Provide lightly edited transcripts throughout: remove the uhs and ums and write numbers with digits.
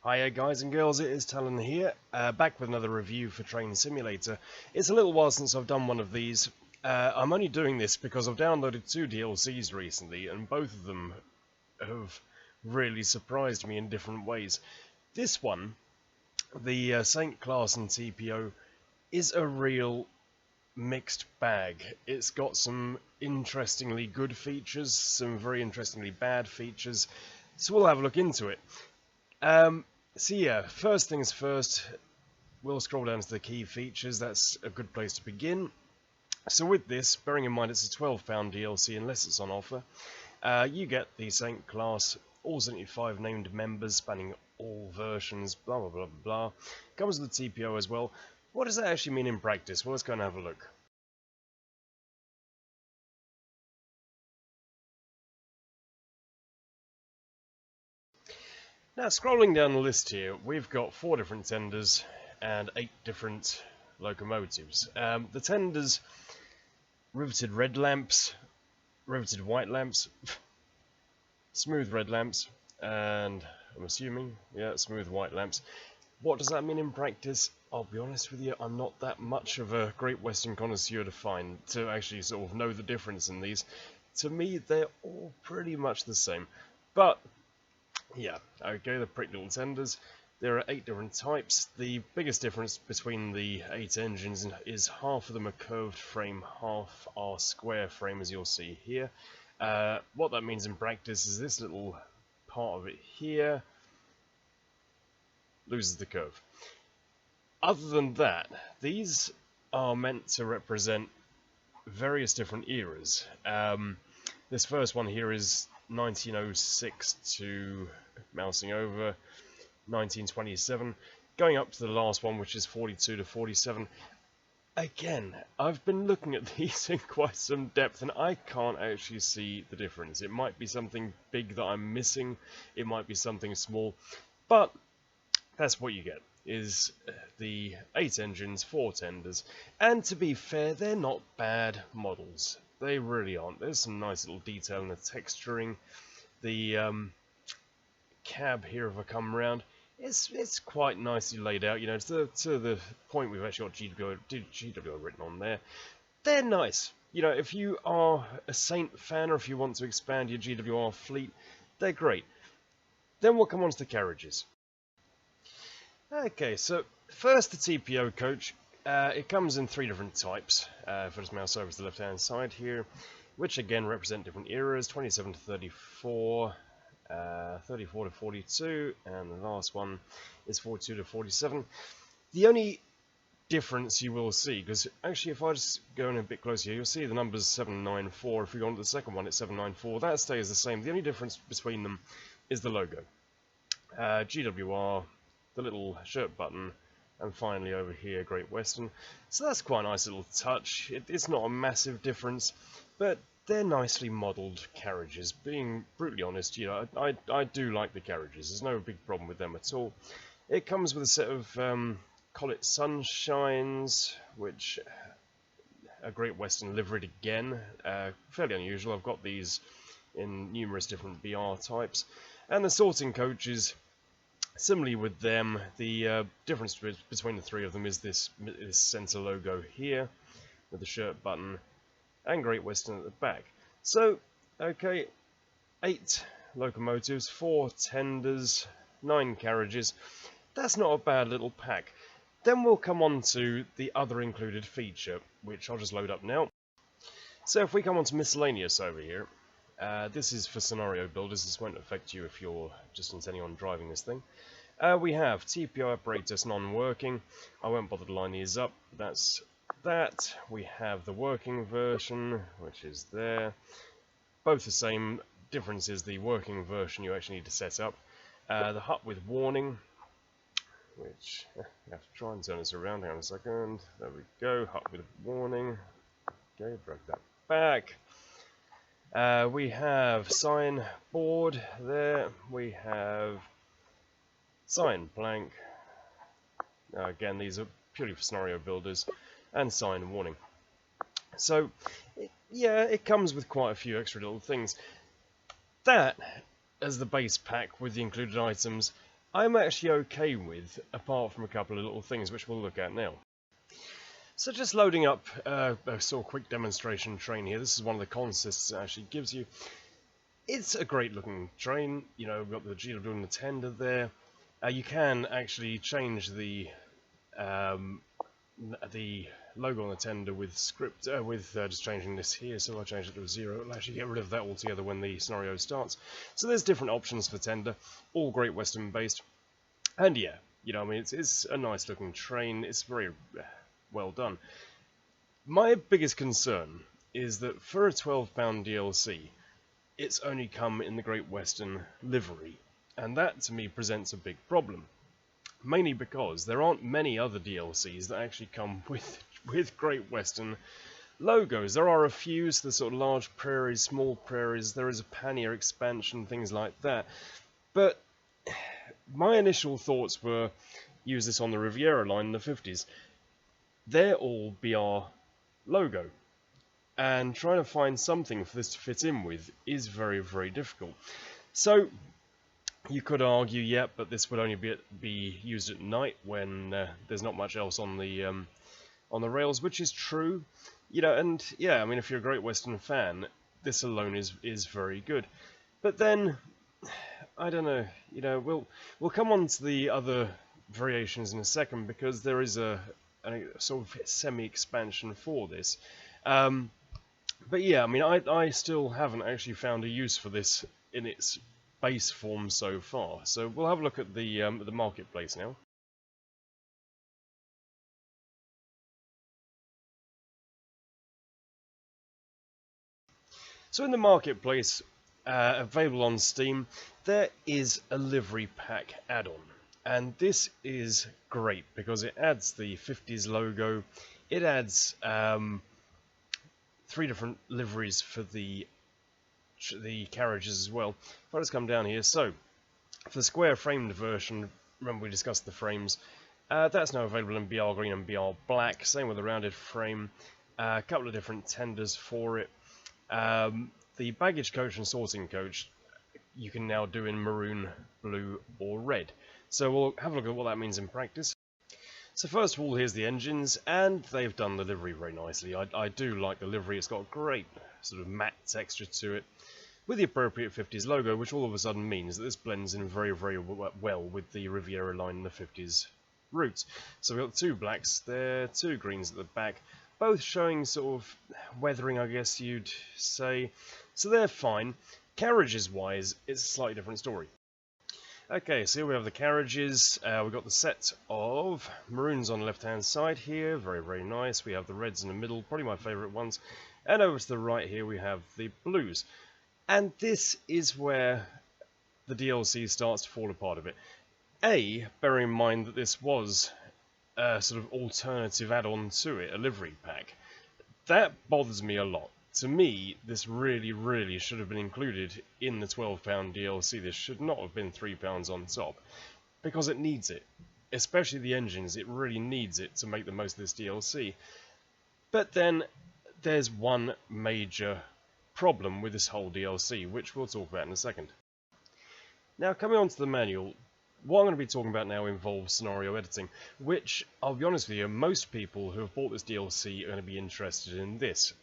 Hiya guys and girls, it is Talon here, back with another review for Train Simulator. It's a little while since I've done one of these. I'm only doing this because I've downloaded 2 DLCs recently, and both of them have really surprised me in different ways. This one, the Saint and TPO, is a real mixed bag. It's got some interestingly good features, some very interestingly bad features, so we'll have a look into it. So yeah, first things first, we'll scroll down to the key features. That's a good place to begin. So with this, bearing in mind it's a £12 DLC unless it's on offer, you get the Saint class, all 75 named members spanning all versions, blah blah blah blah. Comes with the TPO as well. What does that actually mean in practice? Well, let's go and have a look. Now, scrolling down the list here, we've got 4 different tenders and 8 different locomotives. The tenders, riveted red lamps, riveted white lamps, smooth red lamps, and I'm assuming, yeah, smooth white lamps. What does that mean in practice? I'll be honest with you, I'm not that much of a Great Western connoisseur to actually sort of know the difference in these. To me, they're all pretty much the same. But yeah, okay, the pretty little tenders. There are 8 different types. The biggest difference between the 8 engines is half of them are curved frame, half are square frame, as you'll see here. What that means in practice is this little part of it here loses the curve. Other than that, these are meant to represent various different eras. This first one here is 1906 to, mousing over, 1927, going up to the last one, which is 42 to 47. Again, I've been looking at these in quite some depth, and I can't actually see the difference. It might be something big that I'm missing, it might be something small, but that's what you get, is the 8 engines, 4 tenders, and to be fair, they're not bad models. They really aren't. There's some nice little detail in the texturing. The cab here, if I come around, it's quite nicely laid out. You know, to the point we've actually got GWR written on there. They're nice. You know, if you are a Saint fan or if you want to expand your GWR fleet, they're great. Then we'll come on to the carriages. Okay, so first the TPO coach. It comes in 3 different types. If I just mouse over to the left-hand side here, which again represent different eras: 27 to 34, 34 to 42, and the last one is 42 to 47. The only difference you will see, because actually if I just go in a bit closer here, you'll see the numbers 794. If we go on to the second one, it's 794. That stays the same. The only difference between them is the logo. GWR, the little shirt button, and finally over here, Great Western. So that's quite a nice little touch. It's not a massive difference, but they're nicely modelled carriages. Being brutally honest, you know, I do like the carriages. There's no big problem with them at all. It comes with a set of Collet Sunshines, which are Great Western liveried again. Fairly unusual. I've got these in numerous different BR types. And the sorting coaches, similarly with them, the difference between the 3 of them is this centre logo here, with the shirt button, and Great Western at the back. So, okay, 8 locomotives, 4 tenders, 9 carriages. That's not a bad little pack. Then we'll come on to the other included feature, which I'll just load up now. So if we come on to miscellaneous over here, this is for scenario builders. This won't affect you if you're just intending on driving this thing. We have TPO apparatus non-working. I won't bother to line these up. That's that. We have the working version, which is there. Both the same. Difference is the working version you actually need to set up. The hut with warning, which you have to try and turn this around. Hang on a second. There we go. Hut with warning. Okay, drag that back. We have sign board there. We have sign plank. Again, these are purely for scenario builders. And sign warning. So, yeah, it comes with quite a few extra little things. That, as the base pack with the included items, I'm actually okay with, apart from a couple of little things which we'll look at now. So just loading up a sort of quick demonstration train here. This is one of the consists it actually gives you. It's a great looking train. You know, we've got the GWR and the tender there. You can actually change the logo on the tender with script, just changing this here. So if I change it to 0, it'll actually get rid of that altogether when the scenario starts. So there's different options for tender, all Great Western based. And yeah, you know, I mean, it's a nice looking train. It's very well done. My biggest concern is that for a £12 DLC, it's only come in the Great Western livery, and that to me presents a big problem. Mainly because there aren't many other DLCs that actually come with Great Western logos. There are a few, so the sort of large prairies, small prairies, there is a pannier expansion, things like that. But my initial thoughts were, use this on the Riviera line in the 50s. They're all BR logo, and trying to find something for this to fit in with is very, very difficult. So you could argue, yeah, but this would only be used at night when there's not much else on the rails, which is true, you know. And yeah, I mean, if you're a Great Western fan, this alone is very good. But then, I don't know, you know, we'll come on to the other variations in a second, because there is a sort of semi-expansion for this. But yeah, I mean, I still haven't actually found a use for this in its base form so far. So we'll have a look at the marketplace now. So in the marketplace, available on Steam, there is a livery pack add-on. And this is great because it adds the 50s logo. It adds 3 different liveries for the carriages as well. If I just come down here, so for the square framed version, remember we discussed the frames, that's now available in BR green and BR black. Same with the rounded frame. A couple of different tenders for it. The baggage coach and sorting coach you can now do in maroon, blue or red. So we'll have a look at what that means in practice. So first of all, here's the engines, and they've done the livery very nicely. I do like the livery. It's got a great sort of matte texture to it, with the appropriate 50s logo, which all of a sudden means that this blends in very, very well with the Riviera line in the 50s route. So we've got 2 blacks there, 2 greens at the back, both showing sort of weathering, I guess you'd say. So they're fine. Carriages-wise, it's a slightly different story. Okay, so here we have the carriages. We've got the set of maroons on the left-hand side here, very, very nice. We have the reds in the middle, probably my favourite ones. And over to the right here we have the blues. And this is where the DLC starts to fall apart a bit. Bear in mind that this was a sort of alternative add-on to it, a livery pack. That bothers me a lot. To me, this really, really should have been included in the £12 DLC. This should not have been £3 on top, because it needs it. Especially the engines, it really needs it to make the most of this DLC. But then, there's one major problem with this whole DLC, which we'll talk about in a second. Now, coming on to the manual, what I'm going to be talking about now involves scenario editing, which, I'll be honest with you, most people who have bought this DLC are going to be interested in this.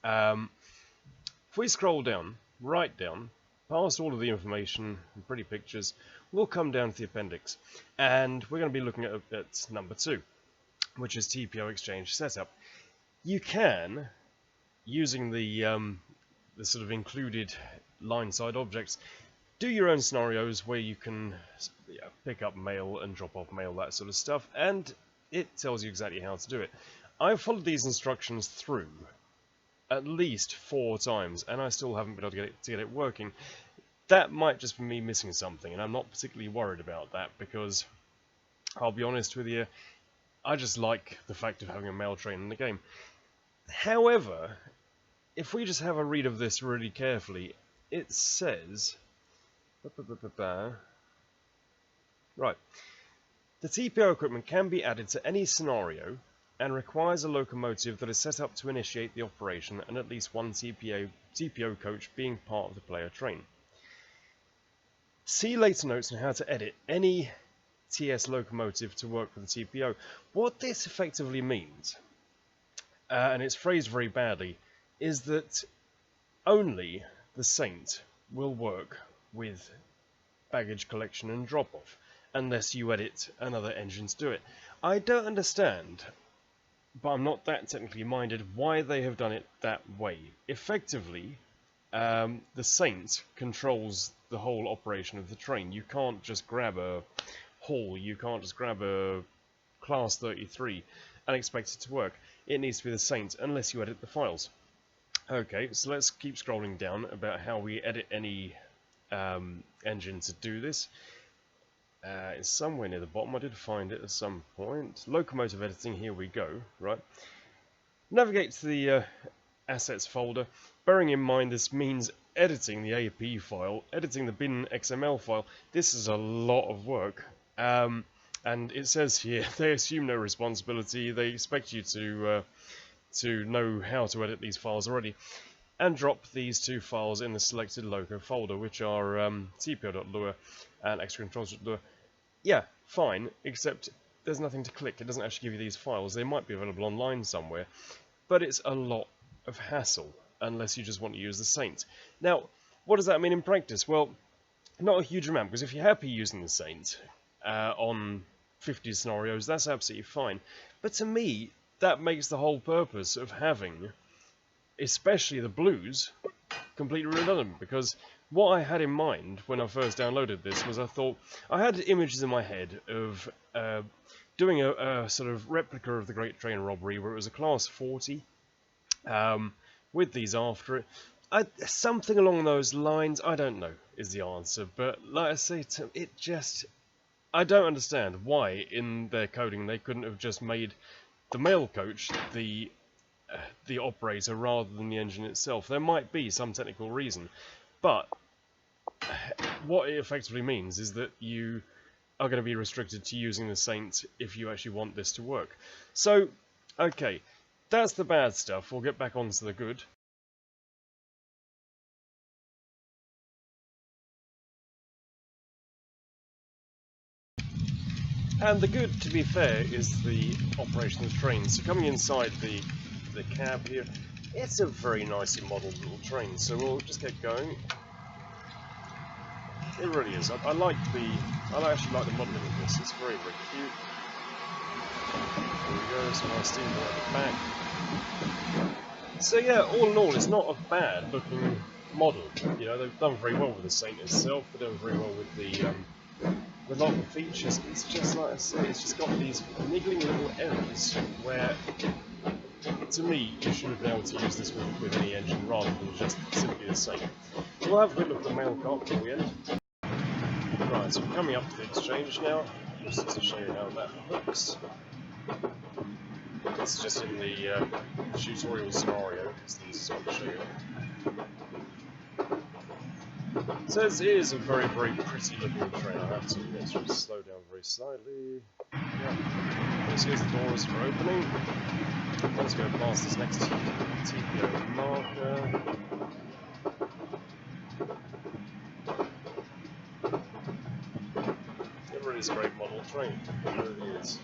If we scroll down, right down, past all of the information and pretty pictures, we'll come down to the appendix, and we're going to be looking at number 2, which is TPO exchange setup. You can, using the sort of included line-side objects, do your own scenarios where you can pick up mail and drop off mail, that sort of stuff, and it tells you exactly how to do it. I've followed these instructions through at least 4 times, and I still haven't been able to get it working. That might just be me missing something, and I'm not particularly worried about that, because I'll be honest with you, I just like the fact of having a mail train in the game. However, if we just have a read of this really carefully, it says... Right. The TPO equipment can be added to any scenario and requires a locomotive that is set up to initiate the operation and at least one TPO coach being part of the player train. See later notes on how to edit any TS locomotive to work with the TPO. What this effectively means, and it's phrased very badly, is that only the Saint will work with baggage collection and drop-off, unless you edit another engine to do it. I don't understand, but I'm not that technically minded, why they have done it that way. Effectively, the Saint controls the whole operation of the train. You can't just grab a Hall, you can't just grab a Class 33 and expect it to work. It needs to be the Saint, unless you edit the files. Okay, so let's keep scrolling down about how we edit any engine to do this. It's somewhere near the bottom. I did find it at some point. Locomotive editing, here we go, right? Navigate to the assets folder. Bearing in mind this means editing the AP file, editing the bin XML file. This is a lot of work. And it says here, they assume no responsibility. They expect you to know how to edit these files already. And drop these two files in the selected loco folder, which are tpo.lua and extracontrols.lua. Yeah, fine, except there's nothing to click. It doesn't actually give you these files. They might be available online somewhere, but it's a lot of hassle, unless you just want to use the Saint. Now, what does that mean in practice? Well, not a huge amount, because if you're happy using the Saint on 50 scenarios, that's absolutely fine. But to me, that makes the whole purpose of having, especially the blues, completely redundant, because what I had in mind when I first downloaded this was I thought I had images in my head of doing a sort of replica of the Great Train Robbery where it was a Class 40 with these after it. Something along those lines, I don't know, is the answer, but like I say, it just, I don't understand why in their coding they couldn't have just made the mail coach the operator rather than the engine itself. There might be some technical reason, but what it effectively means is that you are going to be restricted to using the Saint if you actually want this to work. So, okay, that's the bad stuff. We'll get back onto the good. And the good, to be fair, is the operation of the train. So coming inside the cab here, it's a very nicely modelled little train. So we'll just get going. It really is. I actually like the modelling of this. It's very, very cute. There we go. Some nice steamboat at the back. So yeah, all in all, it's not a bad looking model. You know, they've done very well with the Saint itself. They've done very well with the with a lot of the features. It's just like I say, it's just got these niggling little errors where, to me, you should have been able to use this with any engine rather than just simply the Saint. We'll have a quick look at the mail cart before we end. Right, so we're coming up to the exchange now, just to show you how that looks. It's just in the tutorial scenario, so this is what I'll show you. So it is a very, very pretty looking train, I have to admit. So just slow down very slightly. Yeah. So here's the doors for opening. Let's go past this next TPO marker. It really is a great model train. It really is.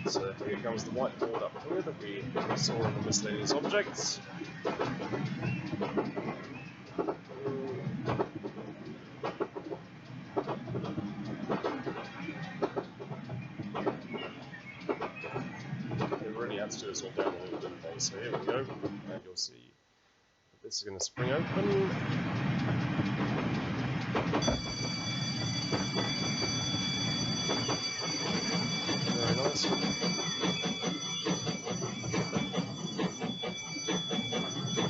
So here comes the whiteboard up here that we saw in the miscellaneous objects. To do this all down a little bit more. So here we go, and you'll see this is going to spring open. Very nice.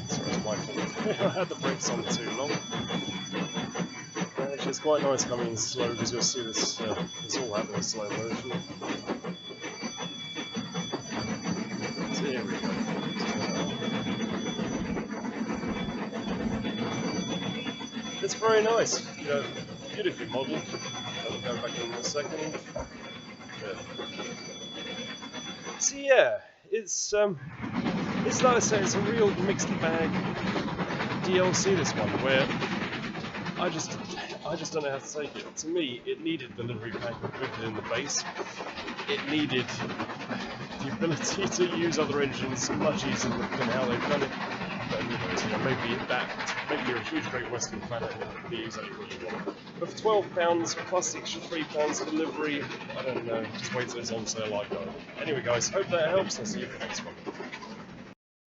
Sorry, it's my fault. I had the brakes on too long. Actually, it's quite nice coming in slow because you'll see this all happen in slow motion. Here we go. It's very nice, you know, beautifully modelled. I'll go back in a second. Good. So yeah, it's like I say, it's a real mixed bag DLC, this one, where I just don't know how to take it. To me, it needed the livery pack included in the base. It needed the ability to use other engines much easier than how they've done it. But who knows, maybe you're a huge Great Western fan and it be exactly what you want. But for £12 plus the extra £3 for delivery, I don't know, just wait till it's on sale like that. Anyway guys, hope that helps, I'll see you for the next one.